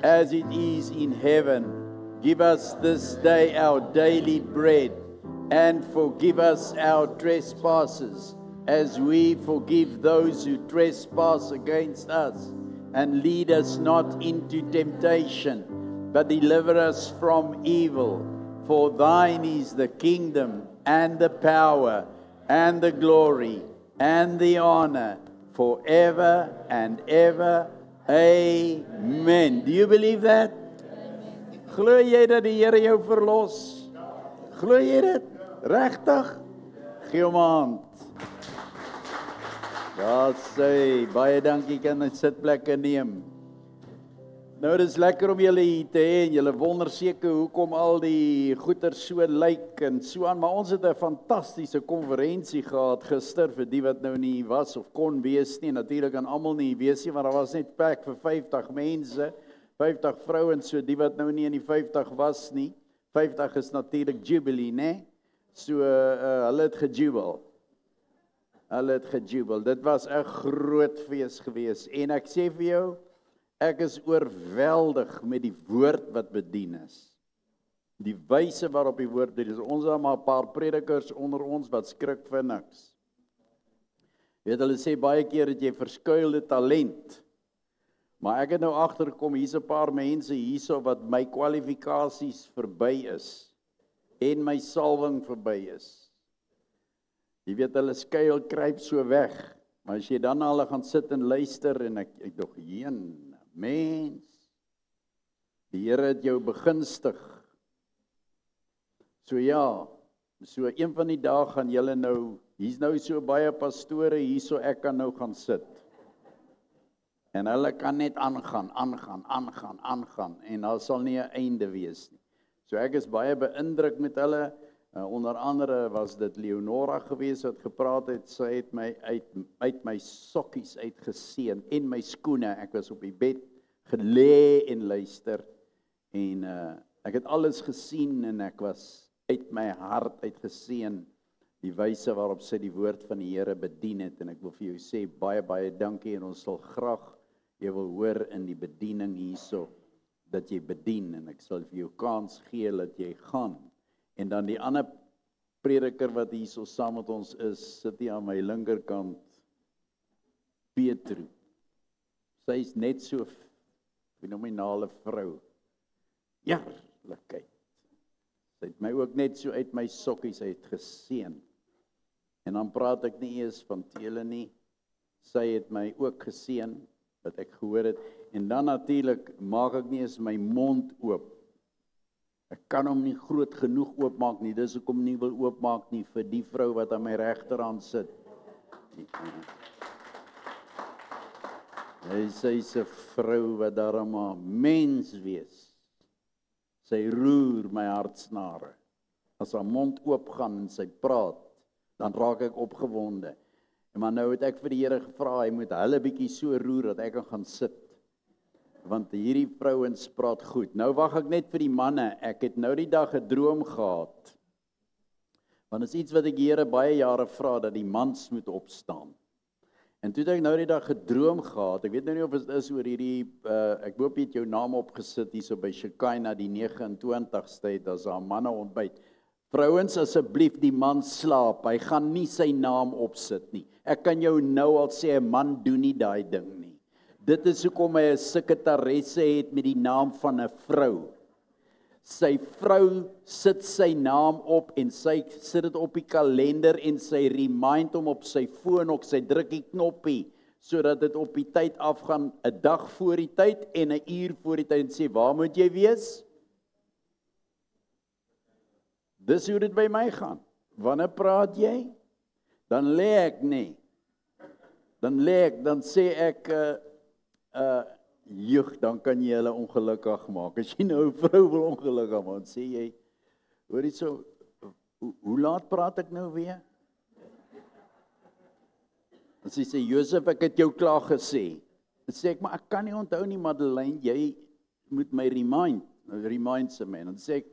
as it is in heaven. Give us this day our daily bread, and forgive us our trespasses, as we forgive those who trespass against us. And lead us not into temptation, but deliver us from evil. For thine is the kingdom, and the power, and the glory, and the honor, forever and ever. Amen. Do you believe that? Glo jy dat die Here jou verlos? Glo jy dit? Regtig? Gee hom 'n hand. Daar sê, baie dankie, kan jy sitplekke neem. Nou, dit is lekker om julle hier te hê en julle wonder seker hoekom al die goeder so lyk en so aan, maar ons het 'n fantastiese konferensie gehad gister vir die wat nou nie was of kon wees nie. Natuurlik aan almal nie wees nie, want daar was net plek vir 50 mense, 50 vrouens, so die wat nou nie in die 50 was nie. 50 is natuurlik jubilee, né? So hulle het gejubel. Hulle het gejubel. Dit was 'n groot fees gewees en ek sê vir jou, ek is oorweldig met die woord wat bedien is. Die wyse waarop die woord bedien is. Ons het maar 'n paar predikers onder ons wat skrik vir niks. Weet, hulle sê baie keer dat jy verskuilde talent. Maar ek het nou agtergekom, hier's 'n paar mense hierso wat my kwalifikasies verby is en my salwing verby is. Jy weet, hulle skuil kruip so weg. Maar as jy dan na hulle gaan sit en luister en ek dog, mens, die Here het jou begunstig. So ja, so een van die dae gaan julle nou, hier's nou so baie pastore hierso, ek kan nou gaan sit. En hulle kan net aangaan, en daar sal nie 'n einde wees nie. So ek is baie beïndruk met hulle. Onder andere was dit Leonora gewees wat gepraat het. Sy het my uit my sokkies uitgeseën en my skoene. Ek was op die bed gelê en luister. En ek het alles gesien en ek was uit my hart uitgeseën die wyse waarop sy die woord van die Here bedien het. En ek wil vir jou sê baie baie dankie en ons sal graag jy wil hoor in die bediening hierso dat jy bedien en ek sal vir jou kans gee dat jy gaan. En dan die ander prediker wat hierso saam met ons is, sit hier aan my linkerkant, Petru. Sy is net so fenominale vrou. Heerlikheid. Sy het my ook net so uit my sokkies uitgeseën. En dan praat ek nie eers van tele nie. Sy het my ook geseën, wat ek gehoor het. En dan natuurlik maak ek nie eens my mond oop. Ek kan hom nie groot genoeg oopmaak nie, dis hoekom nie wil oopmaak nie vir die vrou wat aan my regterhand sit. Sy is 'n vrou wat daarom mens wees. Sy roer my hartsnare. As haar mond oopgaan en sy praat, dan raak ek opgewonde. Maar nou het ek vir die Here gevra, hy moet hulle bietjie so roer dat ek kan gaan sit. Want hierdie vrouens praat goed. Nou wag ek net vir die manne. Ek het nou die dag 'n droom gehad. Want dit is iets wat ek die Here baie jare vra, dat die mans moet opstaan. En toe het ek nou die dag 'n droom gehad. Ek weet nou nie of dit is oor hierdie, ek hoop jy het jou naam opgesit hierso by Shekinah die 29ste het, as daar manne ontbyt. Vrouens, asseblief, die man slaap. Hy gaan nie sy naam opsit nie. Ek kan jou nou al sê, 'n man doen nie daai ding nie. Dit is hoekom hy 'n sekretaresse het met die naam van 'n vrou. Sy vrou sit sy naam op en sy sit dit op die kalender en sy remind hom op sy foon ook, sy druk die knoppie, sodat dit op die tyd afgaan, 'n dag voor die tyd en 'n uur voor die tyd en sê, waar moet jy wees? Dis hoe dit by my gaan. Wanneer praat jy? Dan lê ek nie. Dan sê ek, dan kan jy hulle ongelukkig maak. As jy nou 'n vrou wil ongelukkig maak, sê jy, hoor jy so, hoe laat praat ek nou weer? En sy sê, Josef, ek het jou klaar gesê. Dan sê ek, maar ek kan nie onthou nie, Madeleine, jy moet my remind sy my. Dan sê ek,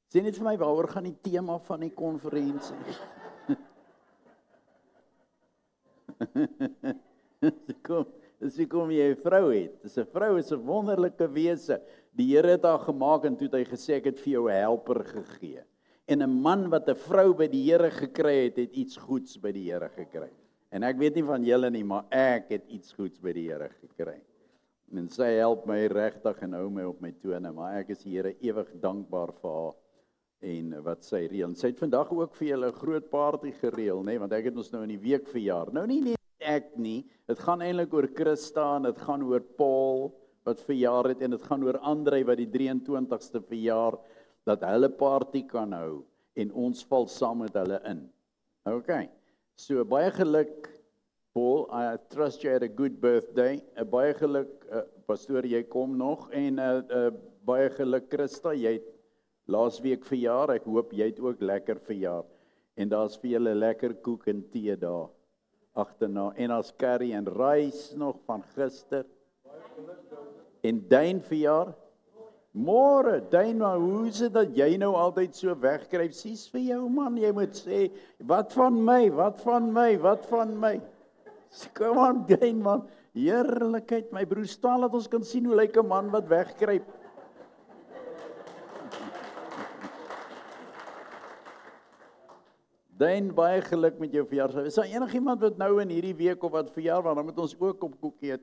sê net vir my, waaroor gaan die tema van die konferensie? Kom, Dis hoekom jy 'n vrou het. Dis 'n vrou is 'n wonderlike wese. Die Here het haar gemaak en toe het hy gesê ek het vir jou 'n helper gegee. En 'n man wat 'n vrou by die Here gekry het, het iets goeds by die Here gekry. En ek weet nie van julle nie, maar ek het iets goeds by die Here gekry. En sy help my regtig en hou my op my tone, maar ek is die Here ewig dankbaar vir haar en wat sy reël. En sy het vandag ook vir julle 'n groot party gereël, nê, want ek het ons nou in die week verjaar. Nou nie net ek nie, dit gaan eintlik oor Christa en dit gaan oor Paul wat verjaar het en dit gaan oor Andrei wat die 23ste verjaar, dat hulle party kan hou en ons val saam met hulle in. Okay. So baie geluk Paul, I trust you had a good birthday. Baie geluk pastoor, jy kom nog en baie geluk Christa, jy het laasweek verjaar. Ek hoop jy het ook lekker verjaar. En daar's vir julle lekker koek en tee daar agterna en as curry en rys nog van gister. En Dane verjaar môre. Dane, maar hoe is dit dat jy nou altyd so wegkruip? Sies vir jou man, jy moet sê wat van my? Wat van my? Wat van my? Kom aan, Dane man. Heerlikheid, my broer, staan dat ons kan sien hoe lyk 'n man wat wegkruip. Dane, baie geluk met jou verjaarsdag. Is daar enigiemand wat nou in hierdie week of wat verjaar, want dan moet ons ook op koek eet.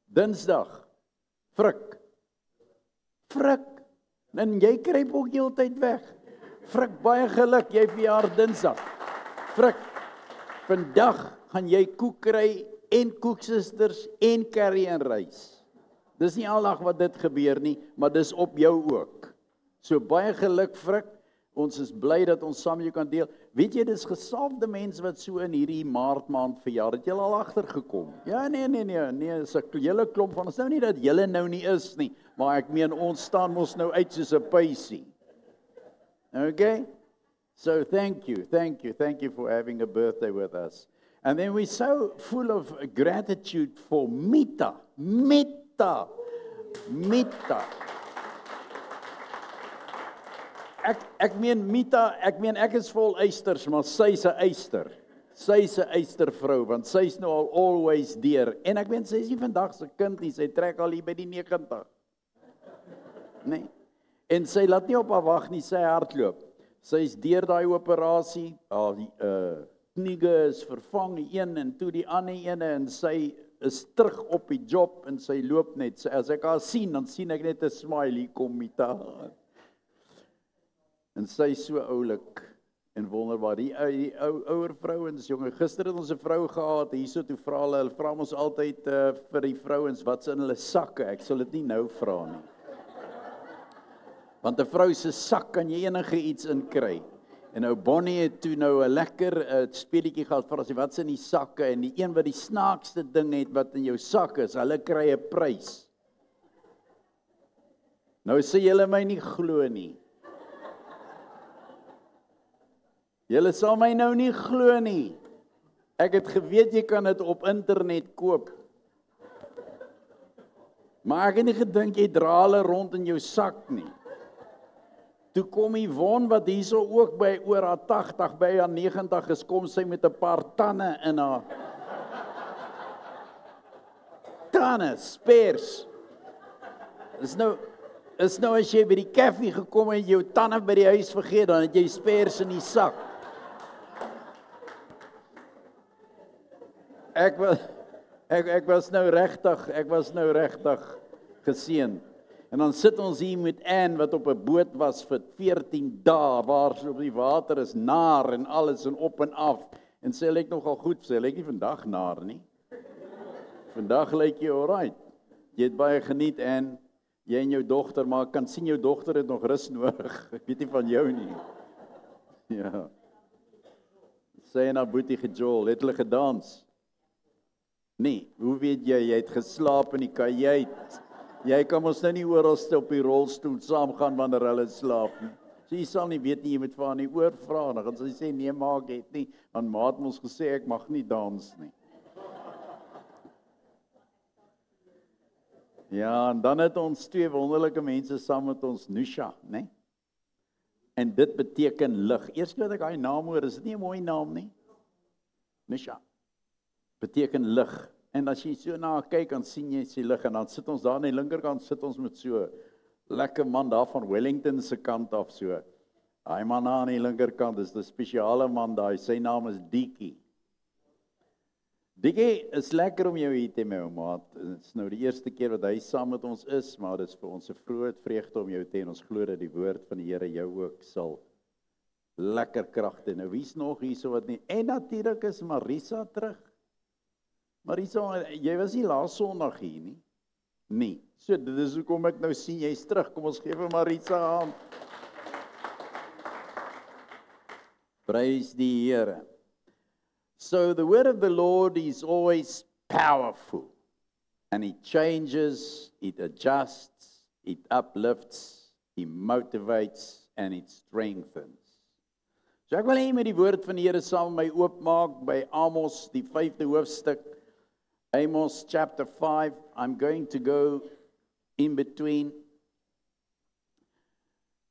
Dinsdag. Frik. En jy kruip ook heeltyd weg. Frik, baie geluk, jy verjaar Dinsdag. Frik, vandag gaan jy koek kry en koeksisters en curry en rys. Dis nie aldag wat dit gebeur nie, maar dis op jou ook. So baie geluk Frik. Ons is bly dat ons saam jou kan deel. Weet jy, dis gesalfde mense wat so in hierdie Maart maand verjaar. Het julle al agtergekom? Ja, nee, is 'n hele klomp van ons. Nou nie dat julle nou nie is nie, maar ek meen ons staan mos nou uit soos 'n puisie. Okay? So thank you for having a birthday with us. And then we're so full of gratitude for Mita. Ek meen ek is vol eisters, maar sy's 'n eister. Sy's 'n eistervrou, want sy's nou al always deur. En ek meen sy is nie vandag se kind nie, sy trek al hier by die 90. Nee. En sy laat nie op haar wag nie, sy hardloop. Sy's deur daai operasie, knie is vervang, die een en toe die ander ene en sy is terug op die job en sy loop net. As ek haar sien, dan sien ek net 'n smiley kom met haar. En sy is so oulik en wonderbaar. Die ouer vrouens, jonge, gister het ons 'n vrou gehad, hierso toe vra hulle vra ons altyd vir die vrouens wat's in hulle sakke. Ek sal dit nie nou vra nie. Want 'n vrou se sak kan jy enige iets inkry. En nou Bonnie het toe nou 'n lekker speletjie gehad vir as jy wat's in die sakke en die een wat die snaakste ding het wat in jou sak is, hulle kry 'n prys. Nou sê julle my nie glo nie. Julle sal my nou nie glo nie. Ek het geweet jy kan dit op internet koop. Maar ek het nie gedink jy dra hulle rond in jou sak nie. Toe kom Yvonne wat hierso ook by oor haar 80, by haar 90 is, kom sy met 'n paar tande in haar. Tande, speers. Is nou as jy by die koffie gekom en jou tande by die huis vergeet, dan het jy speers in die sak. Ek was nou regtig geseën. En dan sit ons hier met Anne wat op 'n boot was vir 14 dae waar sy op die water is naar en alles en op en af. En sy lyk nogal goed, sy lyk nie vandag naar nie. Vandag lyk jy alright. Jy het baie geniet en jy en jou dogter, maar ek kan sien jou dogter het nog rus nodig. Ek weet nie van jou nie. Ja. Sy en haar boetie gejol, het hulle gedans. Nee, hoe weet jy het geslaap in die kajuit? Jy kan mos nou nie oral op die rolstoel saam gaan wanneer hulle slaap nie. So jy sal nie weet nie, jy moet vir haar nie oorvra. Dan gaan sy sê nee, maar ek het nie, want ma het ons gesê ek mag nie dans nie. Ja, en dan het ons twee wonderlike mense saam met ons, Nusha, né? En dit beteken lig. Eers toe ek daai naam hoor, is dit nie 'n mooi naam nie? Nusha. beteken lig. En as jy so na kyk, dan sien jy die lig, en dan sit ons daar aan die linkerkant, sit ons met so lekker man daar van Wellington se kant af so. Daai man aan die linkerkant is 'n spesiale man daai, sy naam is Diekie. Diekie, is lekker om jou hier te hê, my ou maat. Dit is nou die eerste keer wat hy saam met ons is, maar dit is vir ons 'n groot vreugde om jou te hê, en ons glo dat die woord van die Here jou ook sal lekker kragte. Nou wie's nog hierso wat nie? En natuurlik is Marisa terug. Marisa, jy was nie laas Sondag hier nie. Nee. So dit is hoekom ek nou sien jy's terug. Kom ons gee vir Marisa 'n hand. Praise die Here. So the word of the Lord is always powerful, and it changes, it adjusts, it uplifts, it motivates, and it strengthens. So ek wil hê met die woord van die Here saam met my oopmaak by Amos die 5de hoofstuk. Amos chapter 5, I'm going to go in between.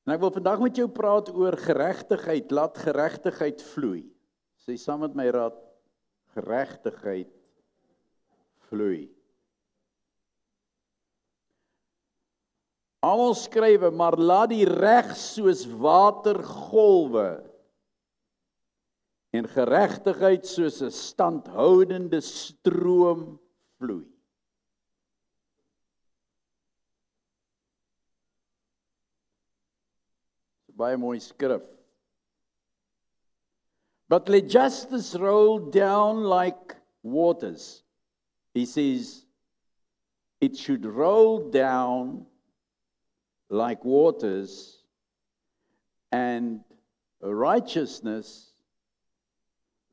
En ek wil vandag met jou praat oor geregtigheid, laat geregtigheid vloei. Sê saam met my raad, geregtigheid vloei. Amos skrywe, maar laat die reg soos watergolwe en geregtigheid soos 'n standhoudende stroom vloei. Baie mooi skrif. But let justice roll down like waters. He says, it should roll down like waters, and righteousness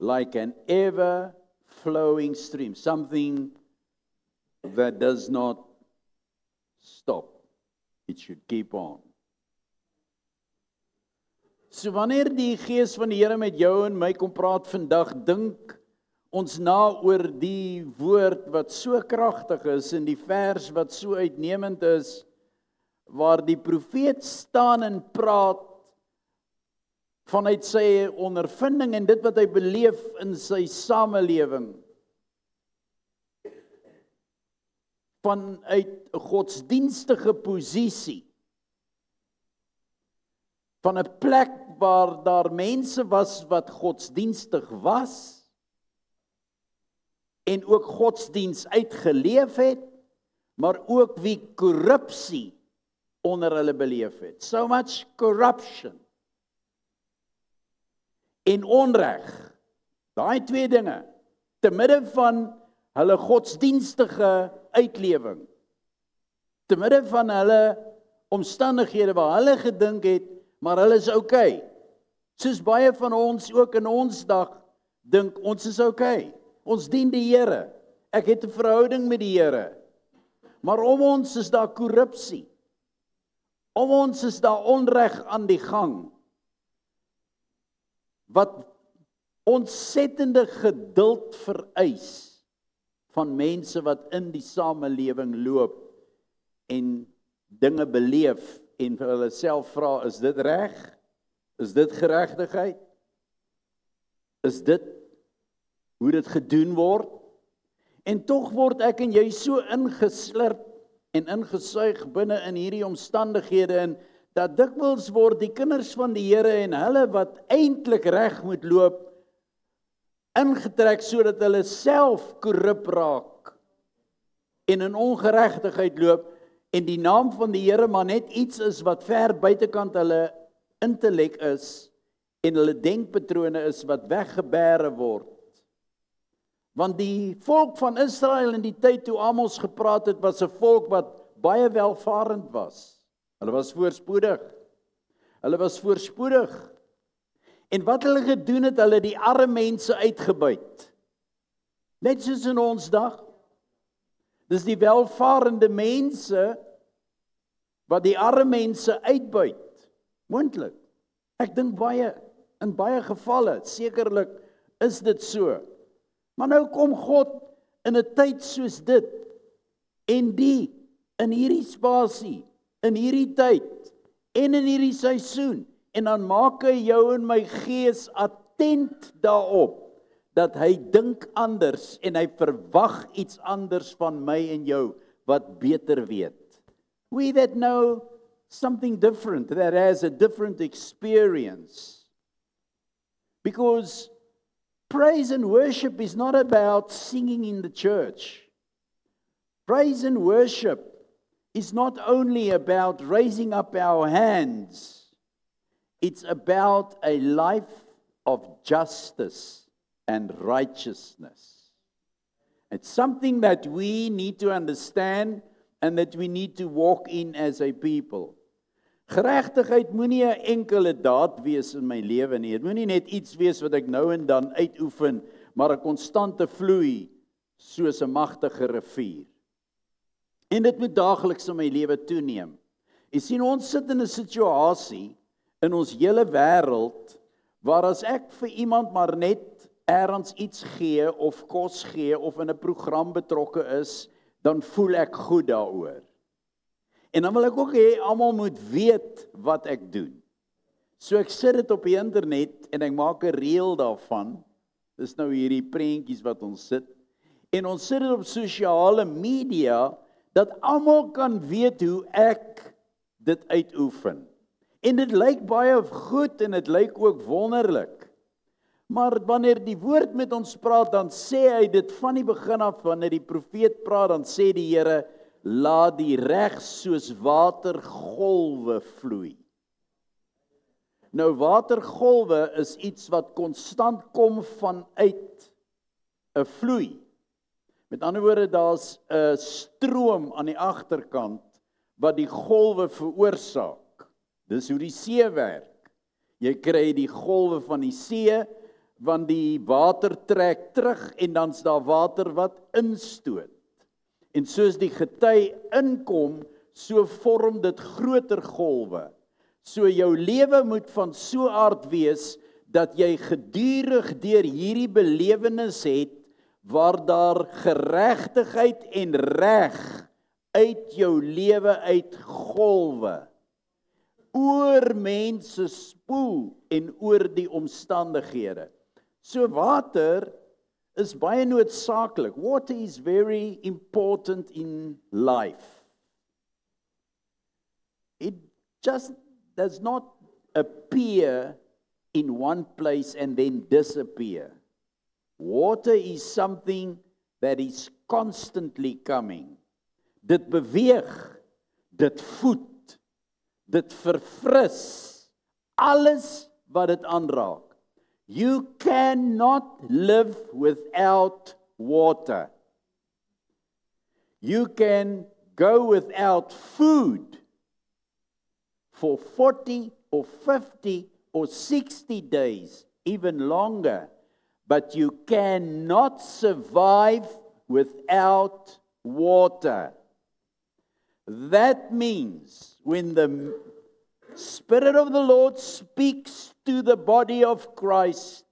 like an ever-flowing stream. Something that does not stop. It should keep on. So wanneer die Gees van die Here met jou en my kom praat vandag, dink ons na oor die woord wat so kragtig is en die vers wat so uitnemend is, waar die profeet staan en praat vanuit sy ondervinding en dit wat hy beleef in sy samelewing. Vanuit 'n godsdienstige posisie. Van 'n plek waar daar mense was wat godsdienstig was en ook godsdiens uitgeleef het, maar ook wie korrupsie onder hulle beleef het. So much corruption en onreg. Daai twee dinge, te midde van hulle godsdienstige uitlewing, te midde van hulle omstandighede waar hulle gedink het, maar hulle is okay. Soos baie van ons ook in ons dag dink, ons is okay. Ons dien die Here. Ek het 'n verhouding met die Here. Maar om ons is daar korrupsie. Om ons is daar onreg aan die gang. Wat ontsettende geduld vereis van mense wat in die samelewing loop en dinge beleef en vir hulle self vra, is dit reg? Is dit geregtigheid? Is dit hoe dit gedoen word? En tog word ek en jy so ingeslurp en ingesuig binne in hierdie omstandighede, en dat dikwels word die kinders van die Here en hulle wat eintlik reg moet loop, ingetrek sodat hulle self korrup raak en in ongeregtigheid loop, en die naam van die Here maar net iets is wat ver buitekant hulle intellek is en hulle denkpatrone is wat weggebêre word. Want die volk van Israel in die tyd toe Amos gepraat het, was 'n volk wat baie welvarend was. Hulle was voorspoedig. Hulle was voorspoedig. En wat hulle gedoen het, hulle die arme mense uitgebuit. Net soos in ons dag. Dis die welvarende mense wat die arme mense uitbuit. Moontlik. Ek dink in baie gevalle, sekerlik is dit so. Maar nou kom God in 'n tyd soos dit, en in hierdie spasie, in hierdie tyd, en in hierdie seisoen, en dan maak hy jou en my gees attent daarop, dat hy dink anders en hy verwag iets anders van my en jou wat beter weet. We that know something different, that has a different experience. Because praise and worship is not about singing in the church. Praise and worship is not only about raising up our hands. It's about a life of justice and righteousness. It's something that we need to understand and that we need to walk in as a people. Geregtigheid moenie 'n enkele daad wees in my lewe nie. Dit moenie net iets wees wat ek nou en dan uitoefen, maar 'n konstante vloei soos 'n magtige rivier. En dit moet daagliks in my lewe toeneem. Jy sien, ons sit in 'n situasie in ons hele wêreld waar as ek vir iemand maar net ergens iets gee of kos gee of in 'n program betrokke is, dan voel ek goed daaroor. En dan wil ek ook hê almal moet weet wat ek doen. So ek sit dit op die internet en ek maak 'n reel daarvan. Dis nou hierdie prentjies wat ons sit. En ons sit dit op sosiale media dat almal kan weet hoe ek dit uitoefen. En dit lyk baie goed en dit lyk ook wonderlik. Maar wanneer die woord met ons praat, dan sê hy dit van die begin af, wanneer die profeet praat, dan sê die Here, laat die reg soos watergolwe vloei. Nou watergolwe is iets wat konstant kom vanuit 'n vloei. Met ander woorde, daar's 'n stroom aan die agterkant wat die golwe veroorsaak. Dis hoe die see werk. Jy kry die golwe van die see, want die water trek terug en dan's daar water wat instoot. En soos die gety inkom, so vorm dit groter golwe. So jou lewe moet van so 'n aard wees dat jy gedurig deur hierdie belewenis het waar daar geregtigheid en reg uit jou lewe uit golwe oor mense spoel en oor die omstandighede. So water is baie noodsaaklik. Water is very important in life. It just does not appear in one place and then disappear. Water is something that is constantly coming. Dit beweeg, dit voed, dit verfris, alles wat dit aanraak. You cannot live without water. You can go without food for 40 or 50 or 60 days, even longer, but you cannot survive without water. That means when the Spirit of the Lord speaks to the body of Christ,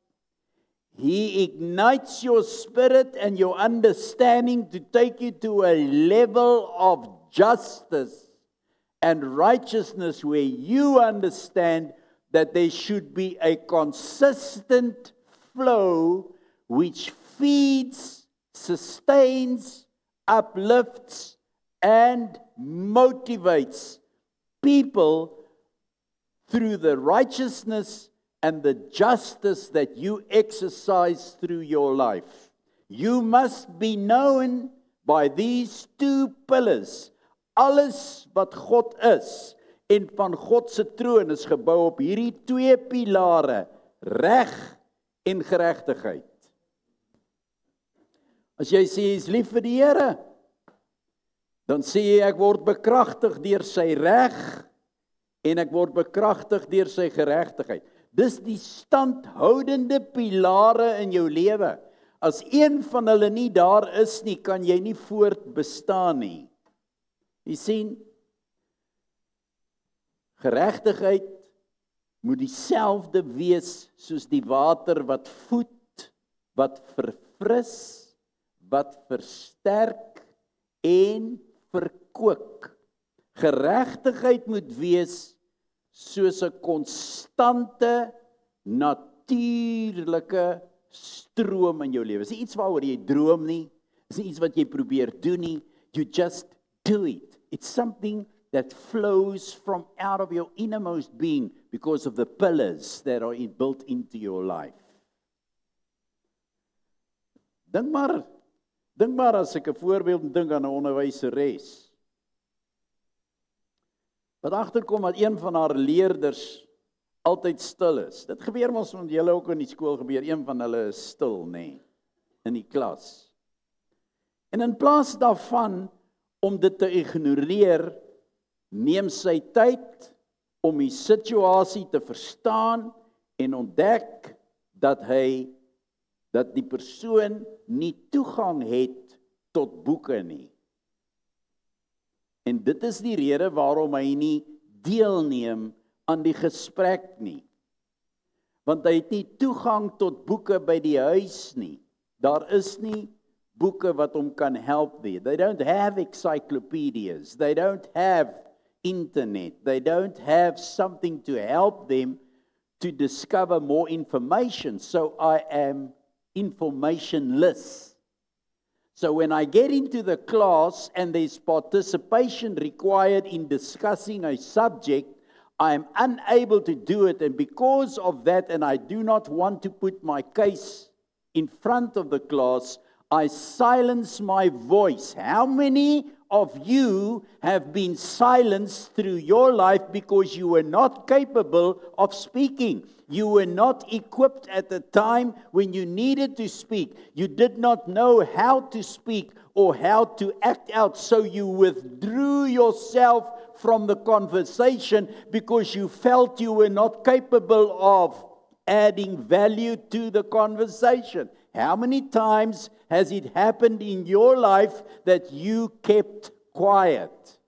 He ignites your spirit and your understanding to take you to a level of justice and righteousness where you understand that there should be a consistent flow which feeds, sustains, uplifts, and motivates people through the righteousness and the justice that you exercise through your life. You must be known by these two pillars. Alles wat God is en van God se troon is gebou op hierdie twee pilare, reg en geregtigheid. As jy sê jy is lief vir die Here, dan sê jy ek word bekragtig deur sy reg en ek word bekragtig deur sy geregtigheid. Dis die standhoudende pilare in jou lewe. As een van hulle nie daar is nie, kan jy nie voort bestaan nie. Jy sien, geregtigheid moet dieselfde wees soos die water wat voed, wat verfris, wat versterk en verkoop. Geregtigheid moet wees soos 'n konstante natuurlike stroom in jou lewe. Dis nie iets waaroor jy droom nie, dis nie iets wat jy probeer doen nie, you just do it. It's something that flows from out of your innermost being because of the pillars that are built into your life. Dink maar as ek 'n voorbeeld dink aan 'n onderwyseres wat agterkom dat een van haar leerders altyd stil is. Dit gebeur mos met julle ook in die skool gebeur, een van hulle is stil, nê, in die klas. En in plaas daarvan om dit te ignoreer, neem sy tyd om die situasie te verstaan en ontdek dat die persoon nie toegang het tot boeke nie. En dit is die rede waarom hy nie deelneem aan die gesprek nie. Want hy het nie toegang tot boeke by die huis nie. Daar is nie boeke wat hom kan help nie. They don't have encyclopedias. They don't have internet. They don't have something to help them to discover more information. So I am informationless. So when I get into the class and there's participation required in discussing a subject, I am unable to do it, and because of that, and I do not want to put my case in front of the class, I silence my voice. How many of you have been silenced through your life because you were not capable of speaking? You were not equipped at the time when you needed to speak. You did not know how to speak or how to act out, so you withdrew yourself from the conversation because you felt you were not capable of adding value to the conversation. How many times has it happened in your life that you kept quiet?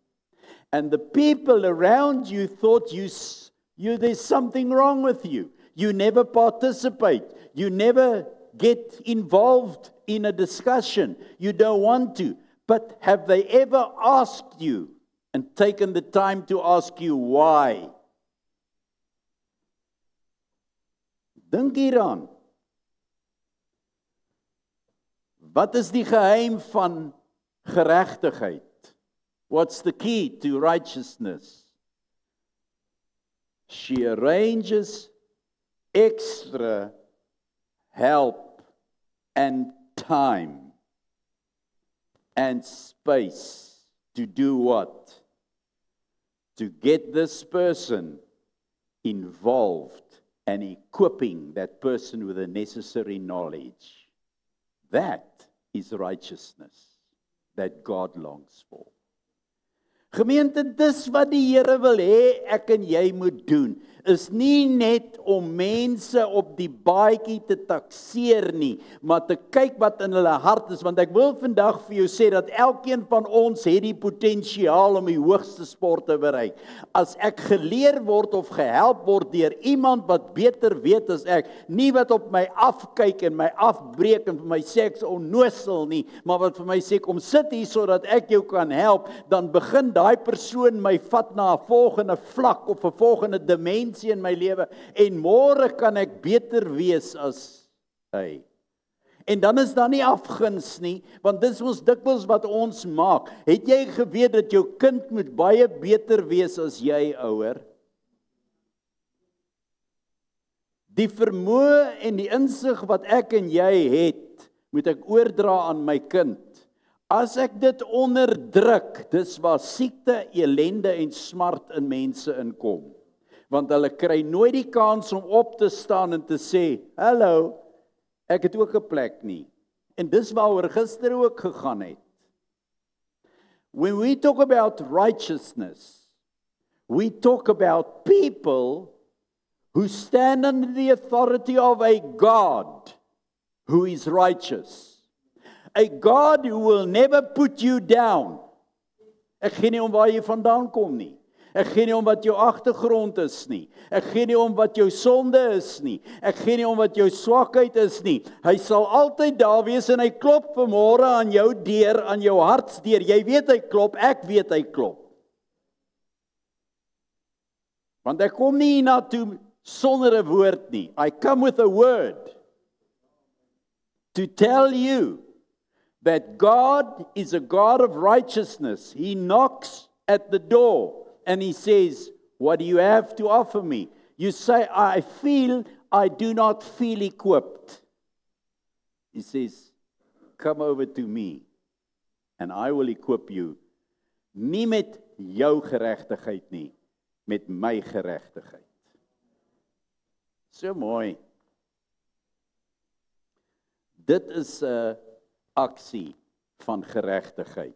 And the people around you thought there's something wrong with you. You never participate. You never get involved in a discussion. You don't want to. But have they ever asked you and taken the time to ask you why? Dink hieraan. Wat is die geheim van geregtigheid? What's the key to righteousness? She arranges extra help and time and space to do what? To get this person involved and equipping that person with the necessary knowledge. That is righteousness that God longs for. Gemeente, dis wat die Here wil hê ek en jy moet doen, is nie net om mense op die baadjie te takseer nie, maar te kyk wat in hulle hart is, want ek wil vandag vir jou sê dat elkeen van ons het die potensiaal om die hoogste sport te bereik. As ek geleer word of gehelp word deur iemand wat beter weet as ek, nie wat op my afkyk en my afbreek en vir my sê ek's onnosel nie, maar wat vir my sê kom sit hier sodat ek jou kan help, dan begin daai persoon my vat na 'n volgende vlak of 'n volgende dimensie in my lewe, en môre kan ek beter wees as hy. En dan is daar nie afguns nie, want dis ons dikwels wat ons maak. Het jy geweet dat jou kind moet baie beter wees as jy, ouer? Die vermoë en die insig wat ek en jy het, moet ek oordra aan my kind. As ek dit onderdruk, dis waar siekte, elende en smart in mense inkom. Want hulle kry nooit die kans om op te staan en te sê, hallo, ek het ook 'n plek nie. En dis waaroor gister ook gegaan het. When we talk about righteousness, we talk about people who stand under the authority of a God who is righteous. A God who will never put you down. Ek gee nie om waar jy vandaan kom nie. Ek gee nie om wat jou agtergrond is nie. Ek gee nie om wat jou sonde is nie. Ek gee nie om wat jou swakheid is nie. Hy sal altyd daar wees en hy klop vanmôre aan jou deur, aan jou hartsdeur. Jy weet hy klop, ek weet hy klop. Want ek kom nie hiernatoe sonder 'n woord nie. I come with a word. to tell you that God is a God of righteousness. He knocks at the door and He says, what do you have to offer me? You say, I do not feel equipped. He says, come over to me and I will equip you. Nie met jou geregtigheid nie, met my geregtigheid. So mooi. Dit is 'n aksie van geregtigheid.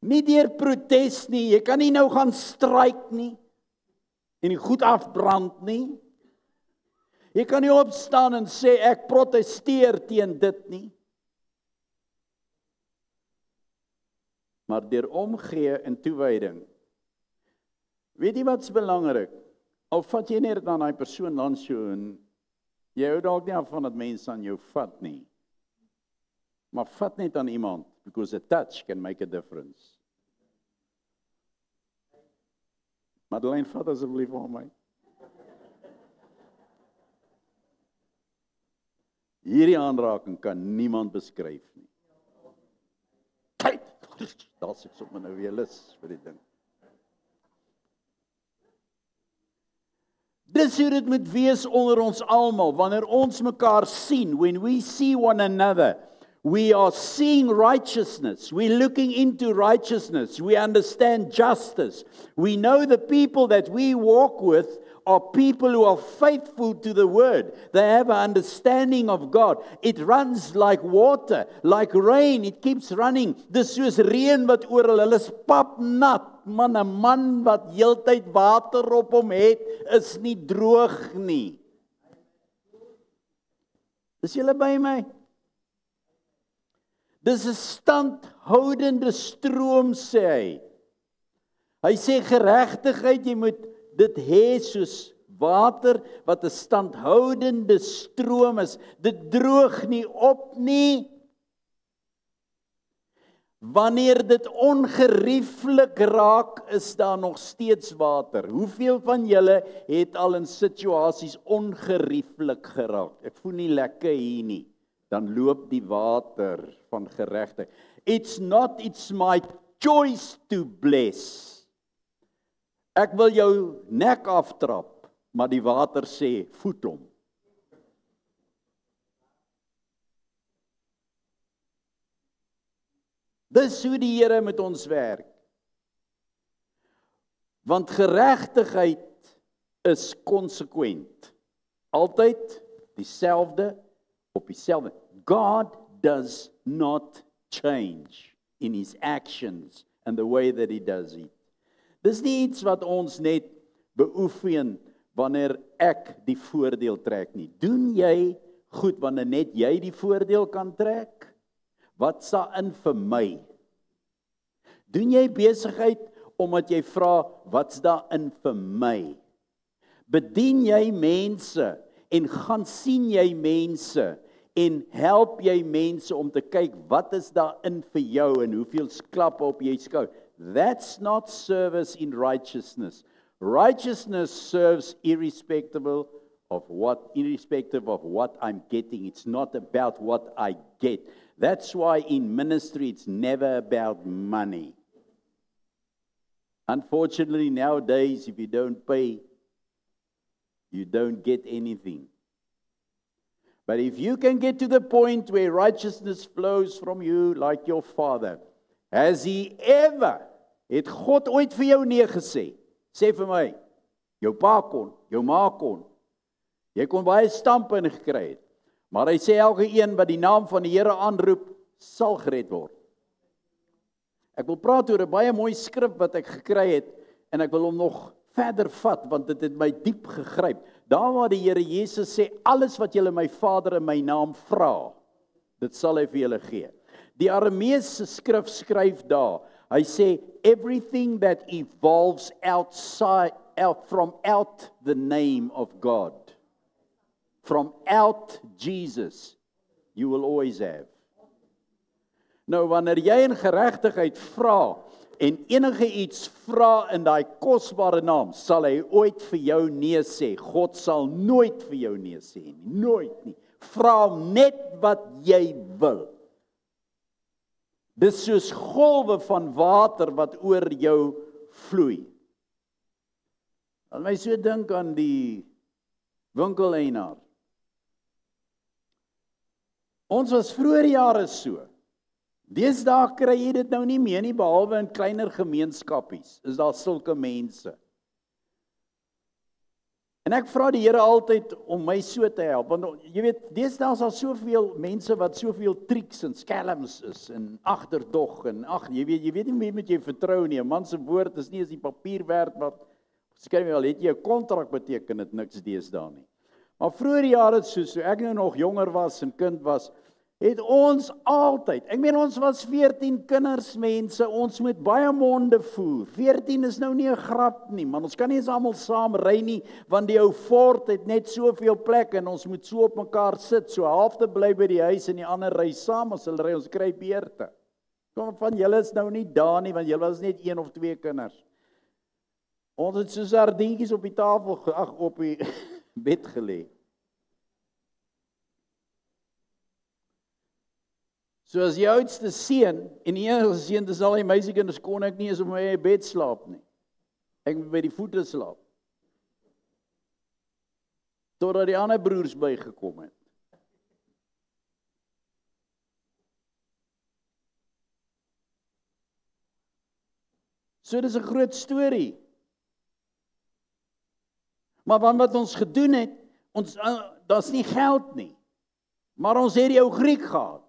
Nie deur protes nie, jy kan nie nou gaan stryk nie en die goed afbrand nie. Jy kan nie opstaan en sê ek protesteer teen dit nie. Maar deur omgee en toewyding. Weet jy wat's belangrik? Al vat jy net aan daai persoon langs jou en jy hou dalk nie af van dat mense aan jou vat nie. Maar vat net aan iemand, because a touch can make a difference. Madeleine, vat asseblief aan my. Hierdie aanraking kan niemand beskryf nie. Kyk, daar sit ek sommer nou weer lus vir die ding. Dis hoe dit moet wees onder ons almal, wanneer ons mekaar sien, when we see one another, we are seeing righteousness, we're looking into righteousness, we understand justice, we know the people that we walk with are people who are faithful to the word, they have an understanding of God, it runs like water, like rain, it keeps running, dis soos reën wat oral, hulle is papnat, man, 'n man wat heeltyd water op hom het, is nie droog nie. Is julle by my? Dis 'n standhoudende stroom, sê hy. Hy sê geregtigheid, jy moet dit hê soos water wat 'n standhoudende stroom is. Dit droog nie op nie. Wanneer dit ongerieflik raak, is daar nog steeds water. Hoeveel van julle het al in situasies ongerieflik geraak? Ek voel nie lekker hier nie. Dan loop die water van geregtigheid. It's my choice to bless. Ek wil jou nek aftrap, maar die water sê, voed hom. Dis hoe die Here met ons werk. Want geregtigheid is konsekwent. Altyd dieselfde op dieselfde. God does not change in his actions and the way that he does it. Dis nie iets wat ons net beoefen wanneer ek die voordeel trek nie. Doen jy goed wanneer net jy die voordeel kan trek? Wat sal in vir my? Doen jy besigheid omdat jy vra, wat's daar in vir my? Bedien jy mense en gaan sien jy mense en help jy mense om te kyk, wat is daar in vir jou en hoeveel klappe op jy skou? That's not service in righteousness. Righteousness serves irrespective of what I'm getting. It's not about what I get. That's why in ministry it's never about money. Unfortunately nowadays, if you don't pay, you don't get anything. But if you can get to the point where righteousness flows from you like your Father, has He ever, het God ooit vir jou nee gesê? Sê vir my, jou pa kon, jou ma kon, jy kon baie stampe in gekry het, maar hy sê elke een wat die naam van die Here aanroep, sal gered word. Ek wil praat oor 'n baie mooi skrif wat ek gekry het, en ek wil hom nog verder vat, want dit het my diep gegryp. Daar waar die Here Jesus sê, alles wat julle my Vader in my naam vra, dit sal hy vir julle gee. Die Arameese skrif skryf daar, hy sê, everything that evolves from out the name of God, from out Jesus, you will always have. Nou, wanneer jy in geregtigheid vra, en enige iets vra in daai kosbare naam, sal hy ooit vir jou nee sê. God sal nooit vir jou nee sê nie, nooit nie. Vra hom net wat jy wil. Dis soos golwe van water wat oor jou vloei. Laat my so dink aan die winkeleienaar. Ons was vroeër jare so. Deesdae kry jy dit nou nie meer nie, behalwe in kleiner gemeenskappies, is daar sulke mense. En ek vra die Here altyd om my so te help, want jy weet, deesdae is daar soveel mense wat soveel triks en skelms is, en agterdog, en jy weet nie meer met jy vertrou nie, 'n man se woord is nie as die papier werd wat, skryf jy al, het jy 'n kontrak beteken dit niks deesdae nie. Maar vroeër jare so ek nou nog jonger was en kind was, het ons altyd, ek meen ons was 14 kindersmense, ons moet baie monde voer. 14 is nou nie 'n grap nie, maar ons kan nie eens almal saam ry nie, want die ou Ford het net soveel plek en ons moet so op mekaar sit, so halfte bly by die huis en die ander ry saam, as hulle ry, ons kry beurte. Kom van julle is nou nie daar nie, want julle was net 1 of 2 kinders. Ons het so sardientjies op die tafel, op die bed gelê. So as die oudste seun en die enigste seun, dis al die meisiekinders kon ek nie eens op my eie bed slaap nie. Ek moet by die voete slaap. Totdat die ander broers bygekom het. So dis 'n groot storie. Maar wat ons gedoen het, daar's nie geld nie. Maar ons het die ou Griek gehad.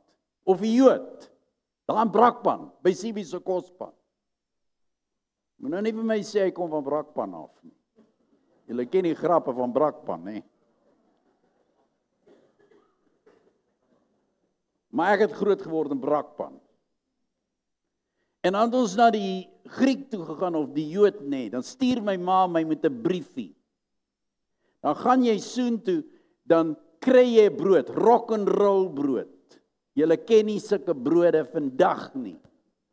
Of die Jood, daar in Brakpan, by Sibi se kospan. Moet nou nie vir my sê hy kom van Brakpan af nie. Julle ken die grappe van Brakpan, hè? Maar ek het groot geword in Brakpan. En dan het ons na die Griek toe gegaan, of die Jood, nee, dan stuur my ma my met 'n briefie. Dan gaan jy soontoe, dan kry jy brood, rock and roll brood. Julle ken nie sulke brode vandag nie.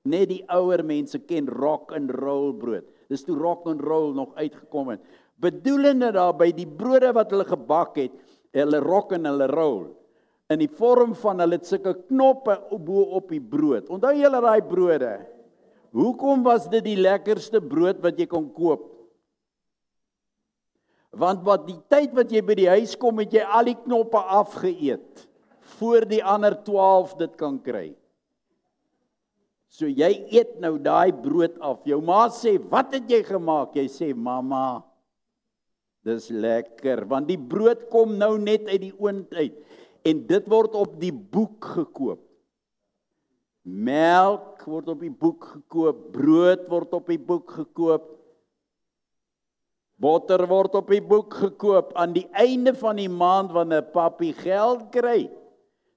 Net die ouer mense ken rock and roll brood. Dis toe rock and roll nog uitgekom het. Bedoelende daarby die brode wat hulle gebak het, hulle rock en hulle roll. In die vorm van hulle het sulke knoppe bo op die brood. Onthou julle daai brode? Hoekom was dit die lekkerste brood wat jy kon koop? Want wat die tyd wat jy by die huis kom, het jy al die knoppe afgeëet. Voor die ander 12 dit kan kry. So jy eet nou daai brood af. Jou ma sê, wat het jy gemaak? Jy sê, mama, dis lekker. Want die brood kom nou net uit die oond uit. En dit word op die boek gekoop. Melk word op die boek gekoop. Brood word op die boek gekoop. Botter word op die boek gekoop. Aan die einde van die maand, wanneer papi geld kry,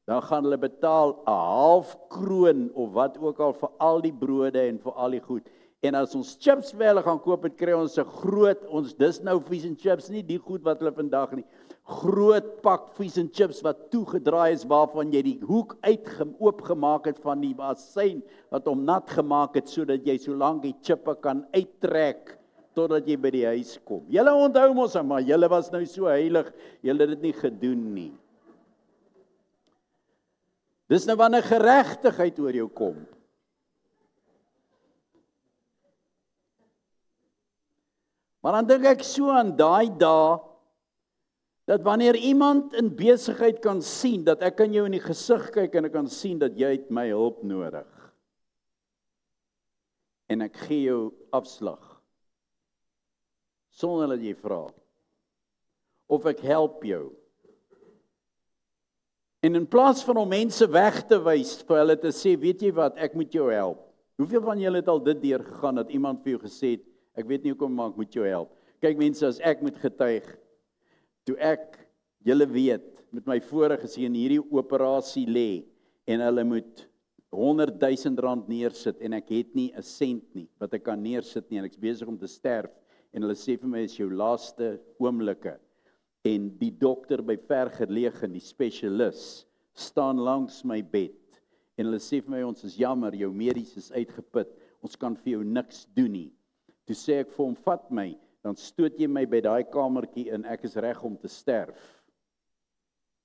dan gaan hulle betaal 'n half kroon of wat ook al vir al die brode en vir al die goed. En as ons chips vir hulle gaan koop, het kry ons 'n groot, dis nou fish and chips, nie die goed wat hulle vandag nie. Groot pak fish and chips wat toegedraai is, waarvan jy die hoek oopgemaak het van die basyn, wat hom nat gemaak het, sodat jy so lank die chippe kan uittrek, totdat jy by die huis kom. Julle onthou mos, maar julle was nou so heilig, julle het dit nie gedoen nie. Dis nou wanneer geregtigheid oor jou kom. Maar dan dink ek so aan daai dae, dat wanneer iemand in besigheid kan sien, dat ek kan jou in die gesig kyk en ek kan sien dat jy het my hulp nodig. En ek gee jou afslag, sonder dat jy vra. Of ek help jou. En in plaas van om mense weg te wys, vir hulle te sê, weet jy wat, ek moet jou help. Hoeveel van julle het al dit deurgegaan, dat iemand vir jou gesê het, ek weet nie hoekom, maar ek moet jou help. Kyk mense, as ek moet getuig, toe ek, julle weet, met my vorige sien hierdie operasie lê, en hulle moet 100.000 rand neersit, en ek het nie 'n sent nie, wat ek kan neersit nie, en ek is besig om te sterf, en hulle sê vir my, is jou laaste oomblikke, en die dokter by vergeleë, die spesialis, staan langs my bed, en hulle sê vir my, ons is jammer, jou medies is uitgeput, ons kan vir jou niks doen nie. Toe sê ek vir hom, vat my, dan stoot jy my by daai kamertjie in, ek is reg om te sterf.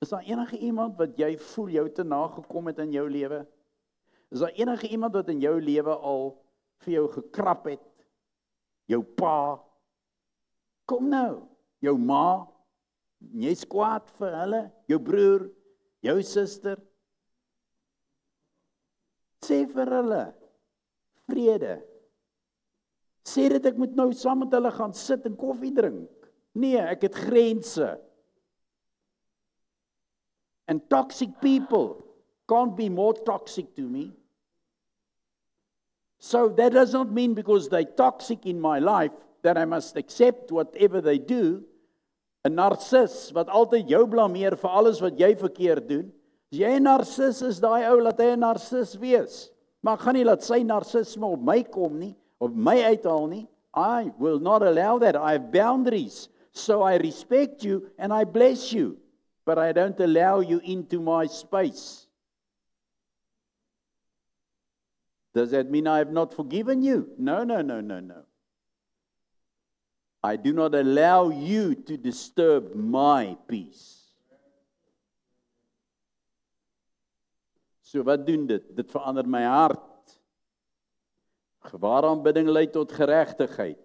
Is daar enige iemand wat jy voel jou te nagekom het in jou lewe? Is daar enige iemand wat in jou lewe al vir jou gekrap het? Jou pa? Kom nou, jou ma? Jy's kwaad vir hulle? Jou broer? Jou suster? Sê vir hulle, vrede. Sê dit ek moet nou saam met hulle gaan sit en koffie drink. Nee, ek het grense. And toxic people can't be more toxic to me. So that does not mean because they're toxic in my life that I must accept whatever they do. 'n Narcis wat altyd jou blameer vir alles wat jy verkeerd doen. As jy 'n narcis is, daai ou laat hy 'n narcis wees. Maar ek gaan nie laat sy narcisme op my kom nie, op my uithaal nie. I will not allow that. I have boundaries. So I respect you and I bless you. But I don't allow you into my space. Does that mean I have not forgiven you? No. I do not allow you to disturb my peace. So wat doen dit? Dit verander my hart. Gewaaraanbidding lei tot geregtigheid.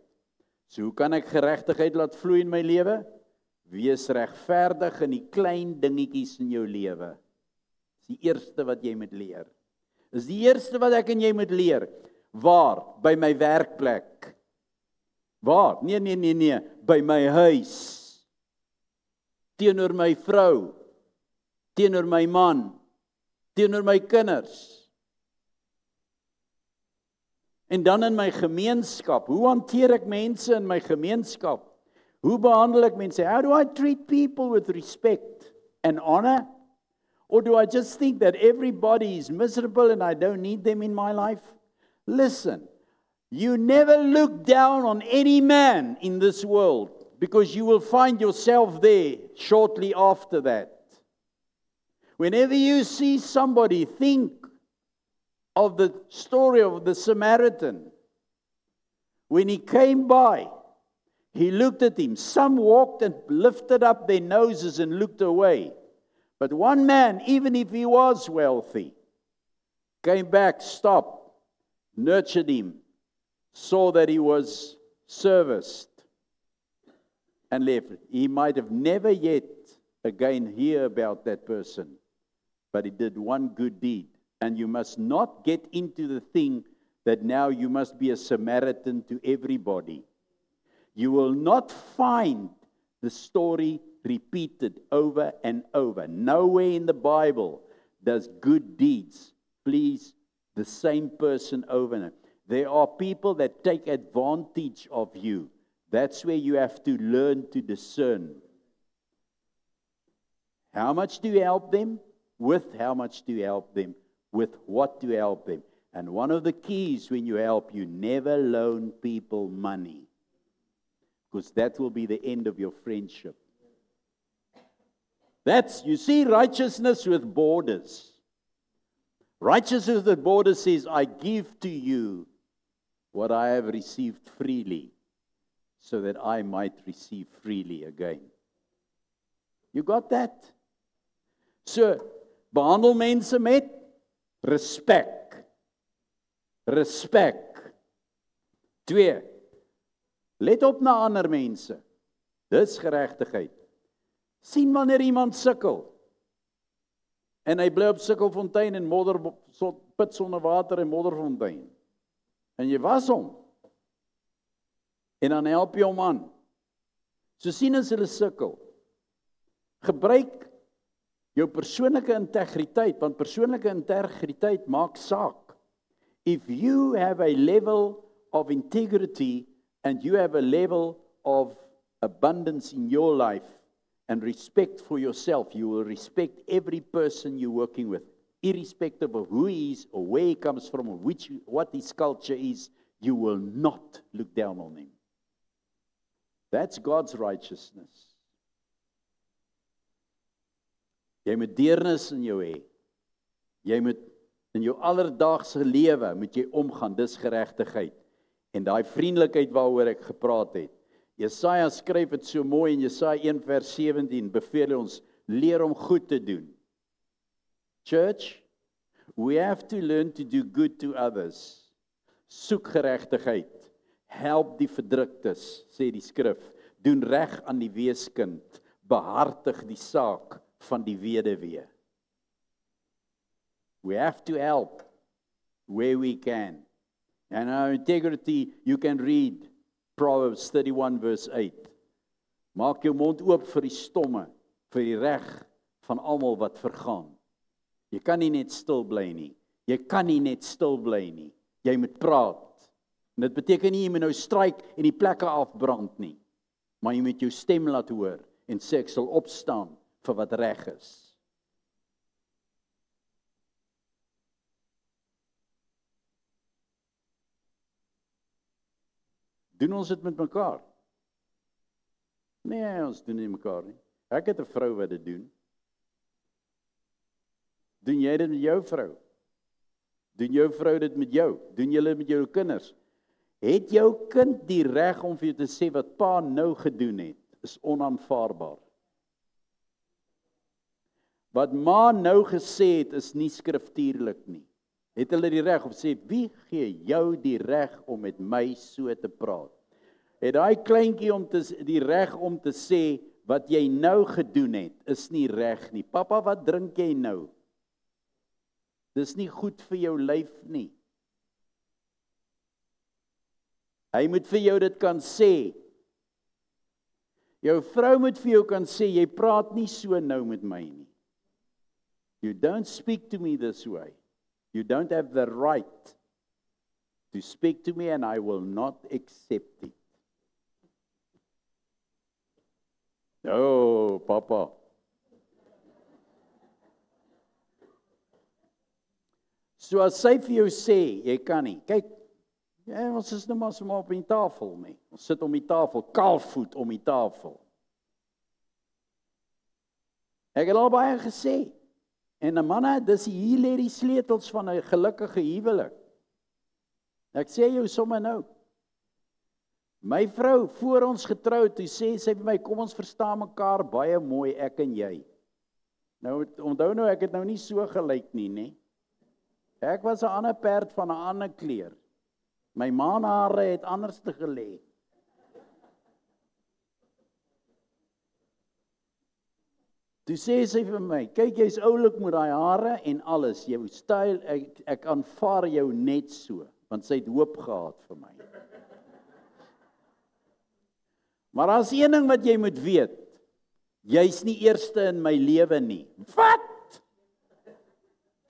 So hoe kan ek geregtigheid laat vloei in my lewe? Wees regverdig in die klein dingetjies in jou lewe. Dis die eerste wat jy moet leer. Dis die eerste wat ek en jy moet leer. Waar? By my werkplek. Waar? Nee. By my huis. Teenoor my vrou. Teenoor my man. Teenoor my kinders. En dan in my gemeenskap. Hoe hanteer ek mense in my gemeenskap? Hoe behandel ek mense? How do I treat people with respect and honor? Or do I just think that everybody is miserable and I don't need them in my life? Listen, you never look down on any man in this world because you will find yourself there shortly after that. Whenever you see somebody, think of the story of the Samaritan. When he came by, he looked at him. Some walked and lifted up their noses and looked away. But one man, even if he was wealthy, came back, stopped, nurtured him, saw that he was serviced, and left. He might have never yet again hear about that person, but he did one good deed. And you must not get into the thing that now you must be a Samaritan to everybody. You will not find the story repeated over and over. Nowhere in the Bible does good deeds please the same person over and over. There are people that take advantage of you. That's where you have to learn to discern. How much do you help them? With how much do you help them? With what do you help them? And one of the keys when you help, you never loan people money. Because that will be the end of your friendship. That's, you see, righteousness with borders. Righteousness with borders says, I give to you what I have received freely, so that I might receive freely again. You got that? So, behandel mense met respek. Respek. 2. Let op na ander mense. Dis geregtigheid. Sien wanneer iemand sukkel. En hy bly op sukkelfontein en modder put sonder water en modderfontein. En jy was hom. En dan help jy hom aan. So sien as hulle sukkel. Gebruik jou persoonlike integriteit, want persoonlike integriteit maak saak. If you have a level of integrity and you have a level of abundance in your life and respect for yourself, you will respect every person you're working with, irrespective of who he is or where he comes from or what his culture is. You will not look down on him. That's God's righteousness. Jy moet deernis in jou hê. Jy moet in jou alledaagse lewe moet jy omgaan, dis geregtigheid. En daai vriendelikheid waaroor ek gepraat het. Jesaja skryf dit so mooi in Jesaja 1 vers 17, beveel ons, Leer om goed te doen. Church, we have to learn to do good to others. Soek geregtigheid. Help die verdruktes, sê die skrif. Doen reg aan die weeskind. Behartig die saak van die weduwee. We have to help where we can. And our integrity, you can read Proverbs 31 verse 8. Maak jou mond oop vir die stomme, vir die reg van almal wat vergaan. Jy kan nie net stil bly nie. Jy kan nie net stil bly nie. Jy moet praat. En dit beteken nie jy moet nou stryk en die plekke afbrand nie. Maar jy moet jou stem laat hoor en sê ek sal opstaan vir wat reg is. Doen ons dit met mekaar? Nee, ons doen nie met mekaar nie. Ek het 'n vrou wat dit doen. Doen jy dit met jou vrou? Doen jou vrou dit met jou? Doen julle dit met jou kinders? Het jou kind die reg om vir jou te sê wat pa nou gedoen het? Is onaanvaarbaar. Wat ma nou gesê het is nie skriftuurlik nie. Het hulle die reg om sê, wie gee jou die reg om met my so te praat? Het daai kleintjie die reg om te sê, wat jy nou gedoen het, is nie reg nie. Papa, wat drink jy nou? Dis nie goed vir jou lyf nie. Hy moet vir jou dit kan sê. Jou vrou moet vir jou kan sê, jy praat nie so nou met my nie. You don't speak to me this way. You don't have the right to speak to me and I will not accept it. Oh, papa. So as sy vir jou sê, jy kan nie. Kyk, ons is nou maar sommer op die tafel nie. Ons sit om die tafel, kaalvoet om die tafel. Ek het al baie gesê. En 'n manne, dis hier lê die sleutels van 'n gelukkige huwelik. Ek sê jou sommer nou. My vrou, voor ons getroud, toe sê sy vir my, kom ons verstaan mekaar baie mooi, ek en jy. Nou, onthou nou, ek het nou nie so gelyk nie, né? Ek was 'n ander perd van 'n ander kleur. My maanhare het anders te gelê. Toe sê sy vir my, kyk, jy's oulik met daai hare en alles, jou styl, ek aanvaar jou net so, want sy het hoop gehad vir my. Maar as een ding wat jy moet weet, jy's nie eerste in my lewe nie. Wat?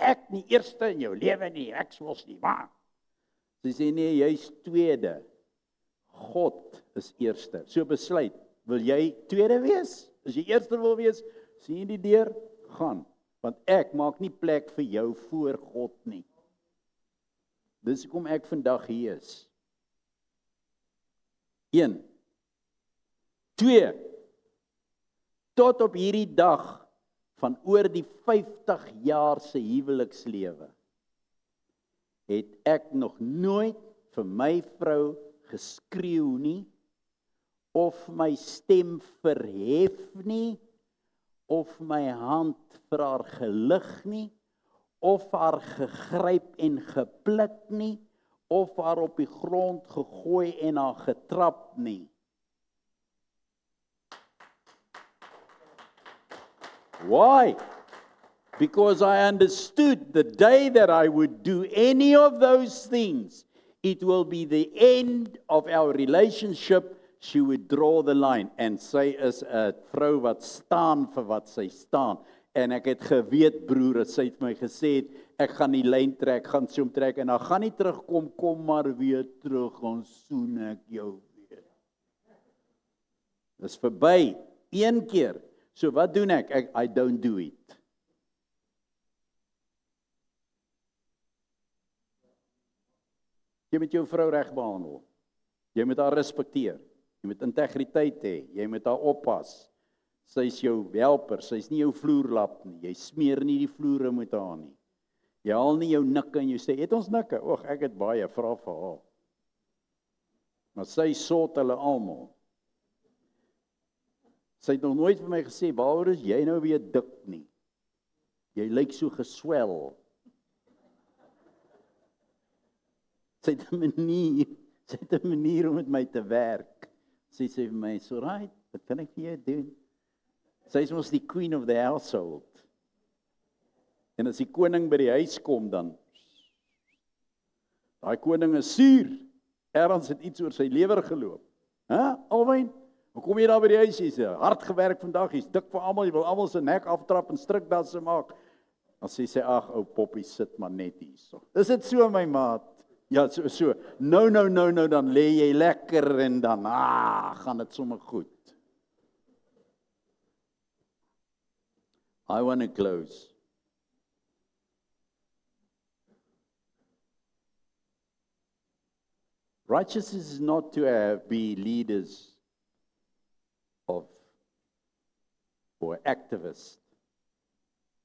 Ek nie eerste in jou lewe nie, ek mos nie waar. Sy sê nee, jy's tweede. God is eerste. So besluit, wil jy tweede wees? As jy eerste wil wees, sien die deur, gaan. Want ek maak nie plek vir jou voor God nie. Dis hoekom ek vandag hier is. 1. 2. Tot op hierdie dag van oor die 50 jaar se huwelikslewe het ek nog nooit vir my vrou geskreeu nie, of my stem verhef nie, of my hand vir haar gelig nie, of haar gegryp en gepluk nie, of haar op die grond gegooi en haar getrap nie. Why? Because I understood the day that I would do any of those things, it will be the end of our relationship. She would draw the line. En sy is 'n vrou wat staan vir wat sy staan. En ek het geweet, broer, sy het my gesê, ek gaan die lyn trek, gaan so omtrek, en dan gaan nie terugkom, kom maar weer terug, ons soen ek jou weer. Dis verby, een keer. So wat doen ek? I don't do it. Jy moet jou vrou reg behandel. Jy moet haar respekteer. Jy moet integriteit hê. Jy moet haar oppas. Sy is jou helper, sy is nie jou vloerlap nie. Jy smeer nie die vloere met haar nie. Jy haal nie jou nikke en jy sê, het ons nikke? Oeg, ek het baie, vra vir haar. Maar sy sort hulle almal. Sy het nog nooit vir my gesê, waaroor is jy nou weer dik nie? Jy lyk so geswel. Sy het 'n manier om met my te werk. Sy sê vir my, "So right, wat kan ek vir jou doen?" Sy is mos die queen of the household. En as die koning by die huis kom dan, daai koning is suur. Ergens het iets oor sy lewer geloop. Alwyn, hoe kom jy daar by die huis? Jy's hard gewerk vandag, jy's dik vir almal, jy wil almal se nek aftrap en strikdanse maak. Dan sê sy, "Ag, ou poppie, sit maar net hierso." Is dit so, my maat? Ja, so. Nou, dan lê jy lekker en dan, gaan dit sommer goed. I want to close. Righteousness is not to be leaders of or activists.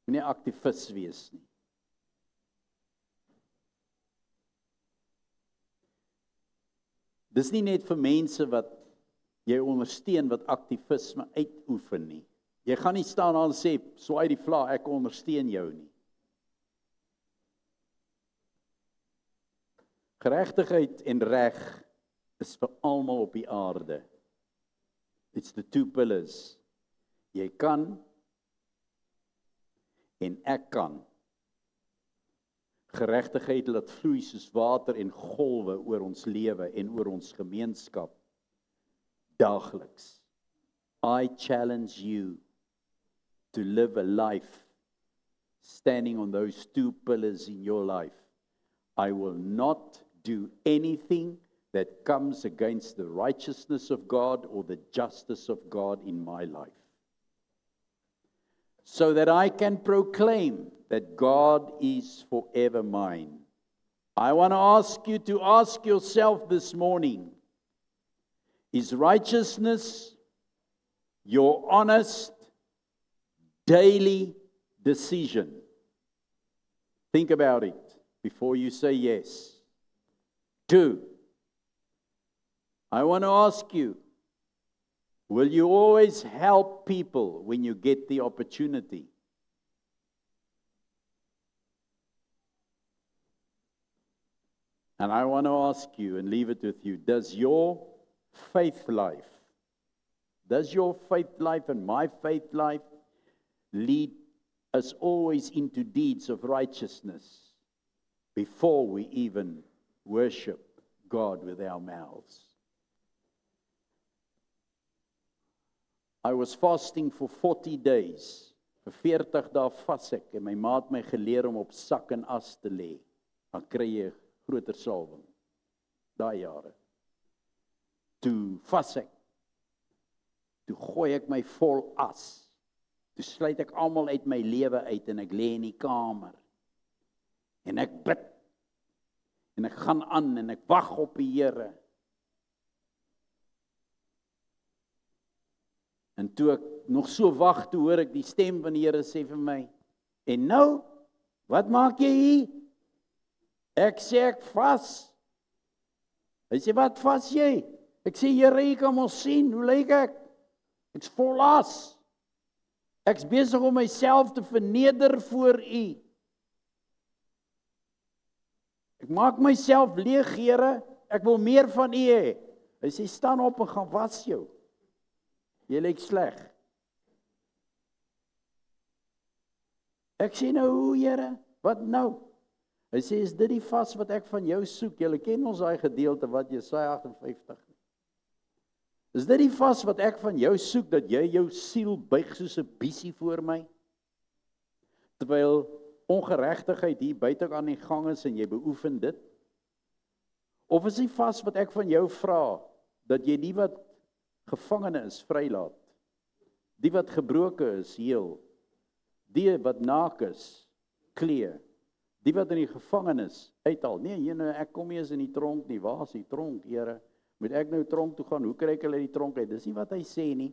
Nie aktivis wees nie. Dis nie net vir mense wat jy ondersteun wat aktivisme uitoefen nie. Jy gaan nie staan daar en sê, "Swaai die vlag, ek ondersteun jou nie." Geregtigheid en reg is vir almal op die aarde. It's the two pillars. Jy kan en ek kan. Geregtigheid laat vloei soos water en golwe oor ons lewe en oor ons gemeenskap daagliks. I challenge you to live a life standing on those two pillars in your life. I will not do anything that comes against the righteousness of God or the justice of God in my life, so that I can proclaim that God is forever mine. I want to ask you to ask yourself this morning, is righteousness your honest, daily decision? Think about it before you say yes. 2, I want to ask you, will you always help people when you get the opportunity? And I want to ask you and leave it with you, does your faith life and my faith life lead us always into deeds of righteousness before we even worship God with our mouths? I was fasting for 40 days. Vir 40 dae vas ek en my ma het my geleer om op sak en as te lê. Dan kry jy groter salwing. Daai jare. Toe vas ek. Toe gooi ek my vol as. Toe sluit ek almal uit my lewe uit en ek lê in die kamer. En ek bid. En ek gaan aan en ek wag op die Here. En toe ek nog so wag, toe hoor ek die stem van die Here sê vir my, en nou, wat maak jy hier? Ek sê ek vas. Hy sê, wat vas jy? Ek sê, Here, jy kan ons sien, hoe lyk ek? Ek's vol as. Ek's besig om myself te verneder voor U. Ek maak myself leeg, Here, ek wil meer van U hê. Hy sê, staan op en gaan was jou. Jy lyk sleg. Ek sê nou, hoe Here, wat nou? Hy sê, is dit die vas wat ek van jou soek? Julle ken ons daai gedeelte wat Jesaja 58. Is dit die vas wat ek van jou soek, dat jy jou siel buig soos 'n biesie voor my? Terwyl ongeregtigheid hier buite aan die gang is en jy beoefen dit? Of is die vas wat ek van jou vra, dat jy die wat gevangene is, vrylaat, die wat gebroke is, heel, die wat naak is, klee, die wat in die gevangenis uithaal? Nee, ek kom nie eens in die tronk nie. Waar is die tronk, Here? Moet ek nou tronk toe gaan? Hoe kry ek hulle die tronk uit? Dis nie wat hy sê nie.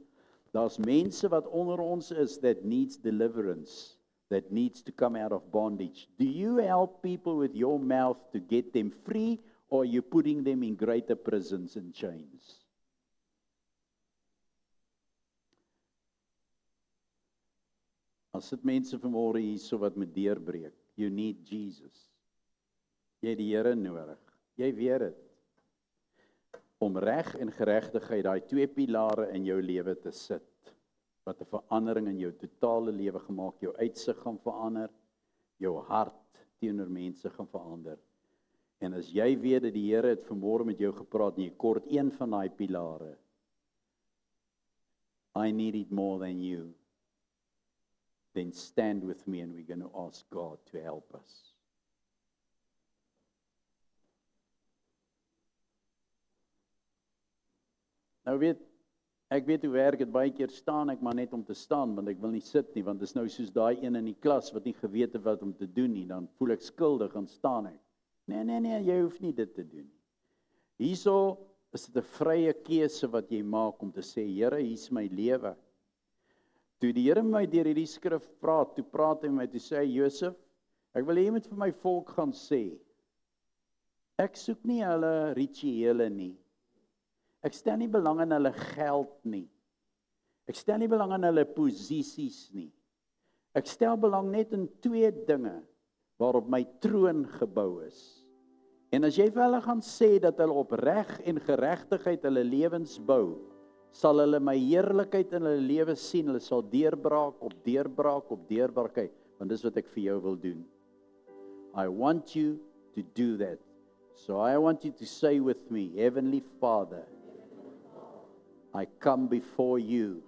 Daar's mense wat onder ons is that needs deliverance, that needs to come out of bondage. Do you help people with your mouth to get them free, or are you putting them in greater prisons and chains? As dit mense vanmôre hierso wat met deurbreek. You need Jesus. Jy het die Here nodig. Jy weet dit. Om reg en geregtigheid, daai twee pilare in jou lewe te sit, wat 'n verandering in jou totale lewe gemaak, jou uitsig gaan verander, jou hart teenoor mense gaan verander. En as jy weet dat die Here het vanmôre met jou gepraat en jy kort een van daai pilare, I need it more than you, then stand with me and we're going to ask God to help us. Nou ek weet hoe werk dit, baie keer staan ek maar net om te staan, want ek wil nie sit nie, want dit is nou soos daai een in die klas wat nie geweet het wat om te doen nie, dan voel ek skuldig en staan ek. Nee, jy hoef nie dit te doen nie. Hierso is dit 'n vrye keuse wat jy maak om te sê, Here, hier is my lewe. Toe die Here my deur hierdie skrif praat, toe praat hy met my, toe sê hy, Josef, ek wil hê jy moet vir my volk gaan sê, ek soek nie hulle rituele nie. Ek stel nie belang in hulle geld nie. Ek stel nie belang in hulle posisies nie. Ek stel belang net in twee dinge waarop my troon gebou is. En as jy vir hulle gaan sê dat hulle op reg en geregtigheid hulle lewens bou, sal hulle my heerlikheid in hulle lewe sien. Hulle sal deurbraak op deurbraak op deurbraak hê, want dis wat ek vir jou wil doen. I want you to do that. So I want you to say with me, Heavenly Father, I come before you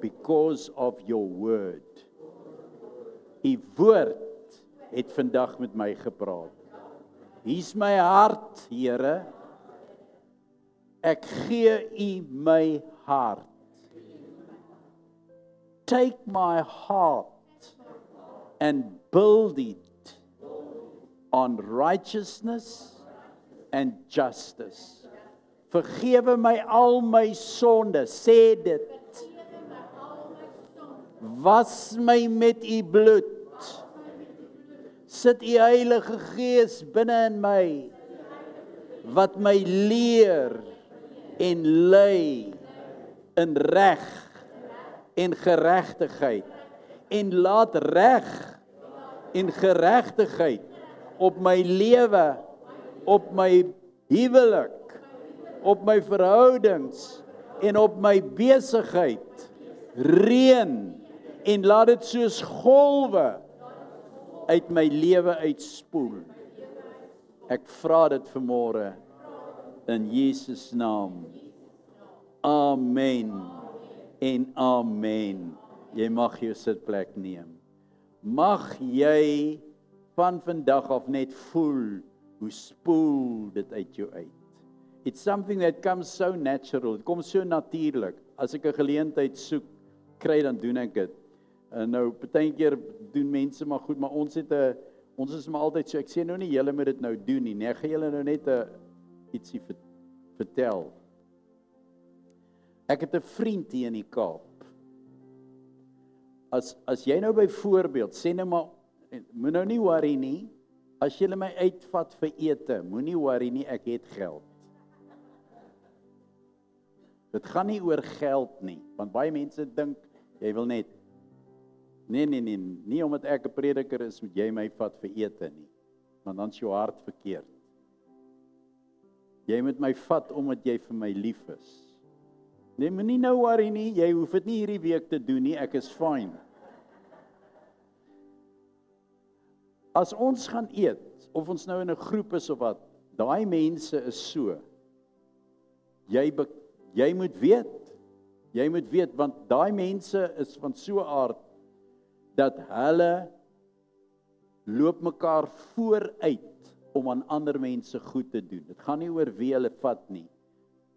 because of your word. U woord het vandag met my gepraat. Hier's my hart, Here. Ek gee u my hart. Take my heart and build it on righteousness and justice. Vergewe my al my sonde, sê dit. Was my met u bloed. Sit u Heilige Gees binne in my, wat my leer en lei in reg en geregtigheid. En laat reg en geregtigheid op my lewe, op my huwelik, op my verhoudings en op my besigheid reën en laat dit soos golwe uit my lewe uitspoel. Ek vra dit vanmôre in Jesus naam. Amen en amen. Jy mag jou sitplek neem. Mag jy van vandag af net voel hoe spoel dit uit jou uit. It's something that comes so natural. Dit kom so natuurlik. As ek 'n geleentheid soek, kry dan doen ek dit. En nou partykeer doen mense maar goed, maar ons is maar altyd so. Ek sê nou nie julle moet dit nou doen nie. Nee, ek gaan julle nou net ietsie vertel. Ek het 'n vriend hier in die Kaap. As jy nou byvoorbeeld sê nou maar, moet nou nie worry nie. As jy my uitvat vir ete, moenie worry nie, ek het geld. Dit gaan nie oor geld nie, want baie mense dink jy wil net. Nee, nie omdat ek 'n prediker is, moet jy my vat vir ete nie. Want dan is jou hart verkeerd. Jy moet my vat omdat jy vir my lief is. Nee, moenie nou worry nie, jy hoef dit nie hierdie week te doen nie, ek is fine. As ons gaan eet, of ons nou in 'n groep is of wat, daai mense is so. Jy moet weet, want daai mense is van so 'n aard, dat hulle loop mekaar vooruit om aan ander mense goed te doen. Dit gaan nie oor wie hulle vat nie.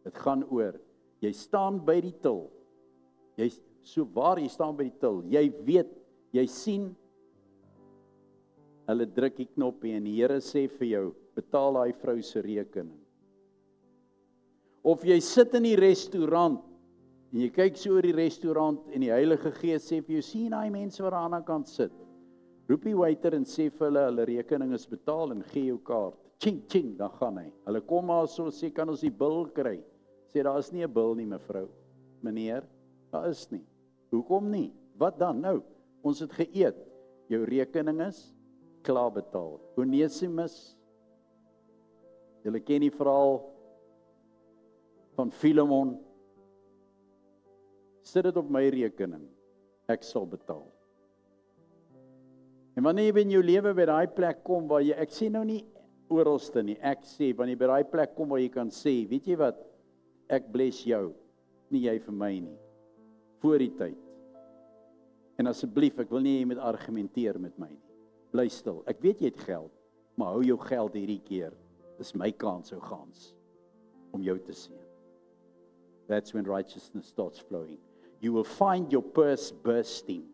Dit gaan oor, jy staan by die til. Jy staan by die til. Jy weet, jy sien, hulle druk die knoppie en die Here sê vir jou, betaal daai vrou se rekening. Of jy sit in die restaurant, en jy kyk so oor die restaurant en die Heilige Gees sê vir jou, sien daai mense wat aan die ander kant sit. Roep die waiter en sê vir hulle rekening is betaal en gee jou kaart. Ching, dan gaan hy. Hulle kom maar so, sê kan ons die bil kry? Sê daar is nie 'n bil nie mevrou. Meneer, daar is nie. Hoekom nie? Wat dan nou? Ons het geëet. Jou rekening is klaar betaal. Onesimus, julle ken die verhaal van Filemon. Sit dit op my rekening. Ek sal betaal. En wanneer jy in jou lewe by daai plek kom waar jy, ek sê nou nie oralste nie, ek sê, wanneer jy by daai plek kom waar jy kan sê, weet jy wat, ek bless jou, nie jy vir my nie, voor die tyd. En asseblief, ek wil nie jy moet argumenteer met my nie. Bly stil, ek weet jy het geld, maar hou jou geld hierdie keer. Dis my kans ou gans, om jou te sien. That's when righteousness starts flowing. You will find your purse bursting.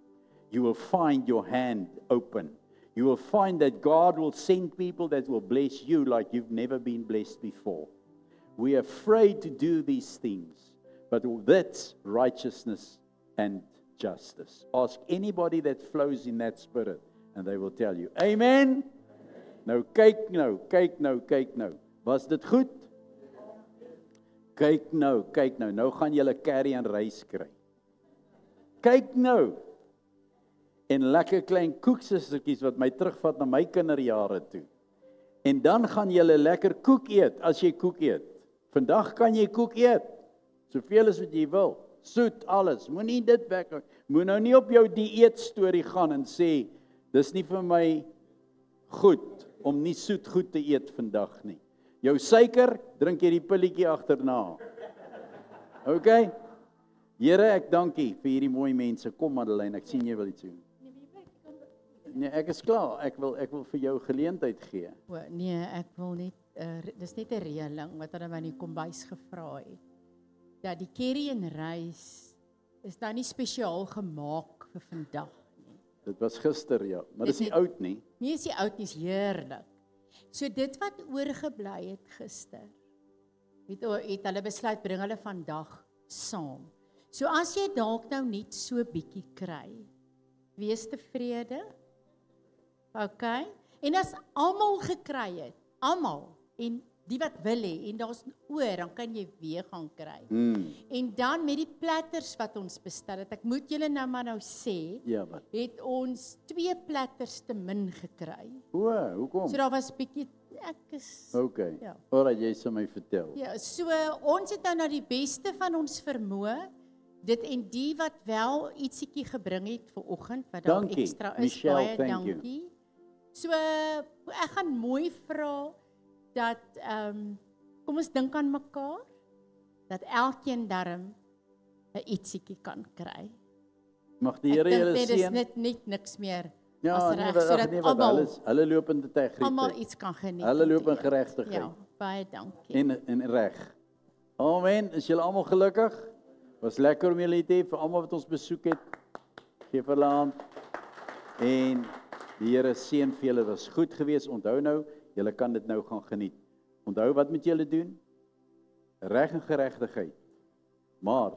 You will find your hand open. You will find that God will send people that will bless you like you've never been blessed before. We are afraid to do these things, but that's righteousness and justice. Ask anybody that flows in that spirit, and they will tell you. Amen? Nou kyk nou. Was dit goed? Kyk nou. Nou gaan julle carry en reis kry. Kyk nou. En lekker klein koeksustertjies wat my terugvat na my kinderjare toe. En dan gaan julle lekker koek eet, as jy koek eet. Vandag kan jy koek eet, soveel as wat jy wil. Soet alles, moenie dit weg. Moet nou nie op jou dieet storie gaan en sê, dis nie vir my goed, om nie soet goed te eet vandag nie. Jou suiker, drink jy die pilletjie agterna. OK? Here, ek dankie vir hierdie mooi mense. Kom Madeleine, ek sien jy wil iets doen. Nee, ek is klaar. Ek wil vir jou geleentheid gee. Nee, ek wil net, dis net 'n reëling wat hulle my in die kombuis gevra het. Dat die curry en rys is nou nie spesiaal gemaak vir vandag nie. Dit was gister, ja, maar dis nie oud nie. Nee, is nie oud nie, is heerlik. So dit wat oorgebly het gister, het hulle besluit bring hulle vandag saam. So as jy dalk nou net so bietjie kry, wees tevrede. OK? En as almal gekry het, almal, en die wat wil hê, en daar's oor, dan kan jy weer gaan kry. En dan met die platters wat ons bestel het, ek moet julle nou maar sê, Ja, wat? het ons 2 platters te min gekry. Hoekom? So daar was bietjie, ek is... OK. Ja. Alright, jy sal my vertel. Ja, so ons het nou die beste van ons vermoë, dit en die wat wel ietsiekie gebring het vir oggend, wat daar Dankie, ekstra is, Michelle, baie thank you. dankie. So ek gaan mooi vra dat kom ons dink aan mekaar, dat elkeen darm 'n ietsiekie kan kry. Mag die Here julle Dit is seën. net niks meer Ja, as nee, reg, wat, sodat nee, wat, hulle loop in integriteit. almal iets kan geniet. Hulle loop in Ja, geregtigheid. baie dankie. En reg. Amen. Is julle almal gelukkig? Was lekker om julle te hê, vir almal wat ons besoek het. Geef hulle 'n hand. En die Here seën vir julle. Was goed geweest. Onthou nou, julle kan dit nou gaan geniet. Onthou wat moet julle doen? Reg en geregtigheid. Maar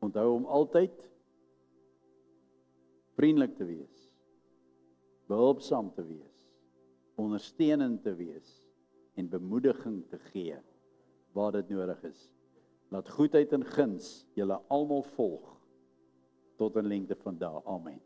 onthou om altyd vriendelik te wees. Behulpsaam te wees. Ondersteunend te wees en bemoediging te gee waar dit nodig is. Laat goedheid en guns julle almal volg tot in lengte van dae. Amen.